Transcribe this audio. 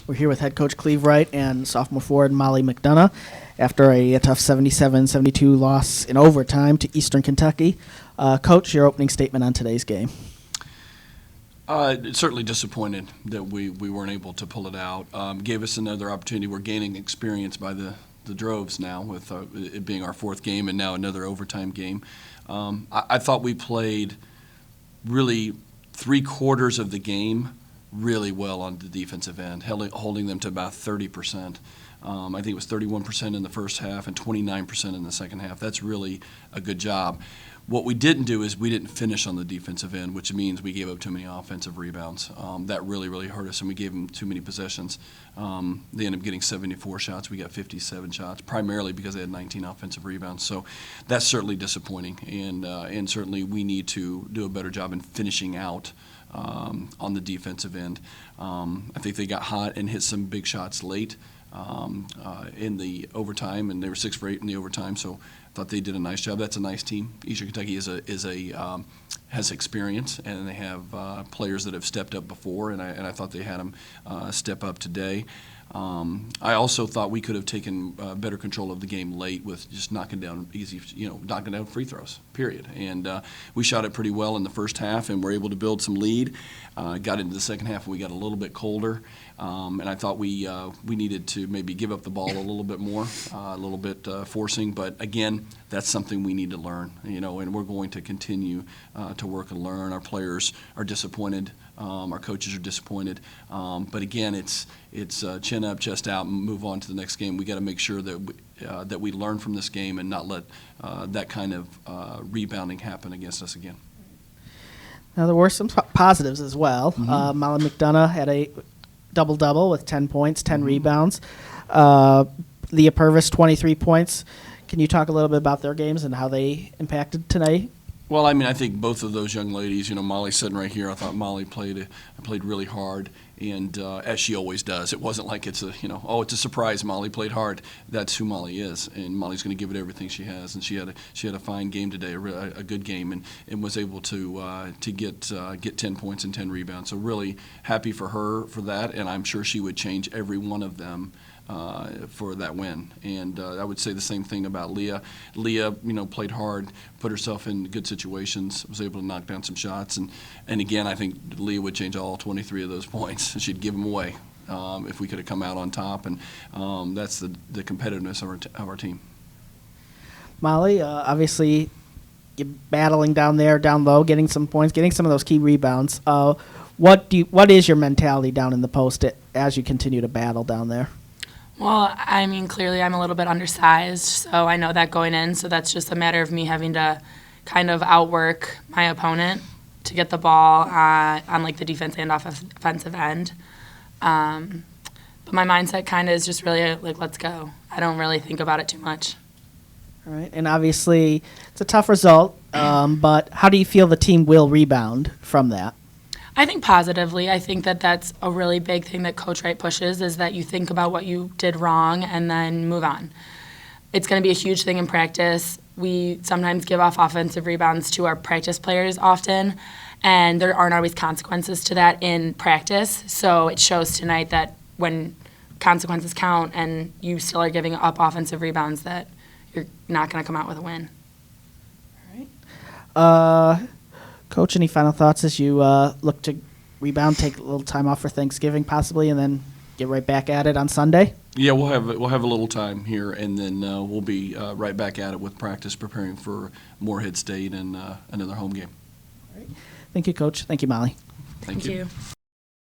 We're here with head coach Cleve Wright and sophomore forward Molly McDonough after a tough 77-72 loss in overtime to Eastern Kentucky. Coach, your opening statement on today's game. Certainly disappointed that we weren't able to pull it out. Gave us another opportunity. We're gaining experience by the droves now with it being our fourth game and now another overtime game. I thought we played really 3/4 of the game really well on the defensive end, holding them to about 30%. I think it was 31% in the first half and 29% in the second half. That's really a good job. What we didn't do is we didn't finish on the defensive end, which means we gave up too many offensive rebounds. That really hurt us, and we gave them too many possessions. They ended up getting 74 shots. We got 57 shots, primarily because they had 19 offensive rebounds. So that's certainly disappointing, and certainly we need to do a better job in finishing out on the defensive end. I think they got hot and hit some big shots late in the overtime, and they were 6 for 8 in the overtime. So I thought they did a nice job. That's a nice team. Eastern Kentucky has experience, and they have players that have stepped up before, and I thought they had them step up today. I also thought we could have taken better control of the game late with just knocking down knocking down free throws, period. And we shot it pretty well in the first half and were able to build some lead. Got into the second half and we got a little bit colder. And I thought we needed to maybe give up the ball a little bit more, a little bit forcing. But again, that's something we need to learn, and we're going to continue to work and learn. Our players are disappointed. Our coaches are disappointed. But again, it's chin up, chest out, and move on to the next game. We got to make sure that we learn from this game and not let that kind of rebounding happen against us again. Now, there were some positives as well. Molly McDonough had a double-double with 10 points, 10 rebounds. Leah Apurva, 23 points. Can you talk a little bit about their games and how they impacted tonight? Well, I think both of those young ladies, Molly's sitting right here. I thought Molly played really hard, and as she always does. It wasn't like it's it's a surprise. Molly played hard. That's who Molly is, and Molly's going to give it everything she has. And she had a fine game today, a good game, and was able to get 10 points and 10 rebounds. So really happy for her for that, and I'm sure she would change every one of them for that win. And I would say the same thing about Leah. Leah, played hard, put herself in good situations, was able to knock down some shots. And again, I think Leah would change all 23 of those points. She'd give them away if we could have come out on top. And that's the competitiveness of our team. Molly, obviously you're battling down low, getting some points, getting some of those key rebounds. What is your mentality down in the post as you continue to battle down there? Well, clearly I'm a little bit undersized, so I know that going in. So that's just a matter of me having to kind of outwork my opponent to get the ball on the defense and offensive end. But my mindset kind of is just really let's go. I don't really think about it too much. All right, and obviously it's a tough result, but how do you feel the team will rebound from that? I think positively. I think that that's a really big thing that Coach Wright pushes, is that you think about what you did wrong and then move on. It's going to be a huge thing in practice. We sometimes give off offensive rebounds to our practice players often, and there aren't always consequences to that in practice. So it shows tonight that when consequences count and you still are giving up offensive rebounds, that you're not going to come out with a win. All right. Coach, any final thoughts as you look to rebound, take a little time off for Thanksgiving possibly, and then get right back at it on Sunday? Yeah, we'll have a little time here, and then we'll be right back at it with practice, preparing for Morehead State and another home game. All right. Thank you, Coach. Thank you, Molly. Thank you.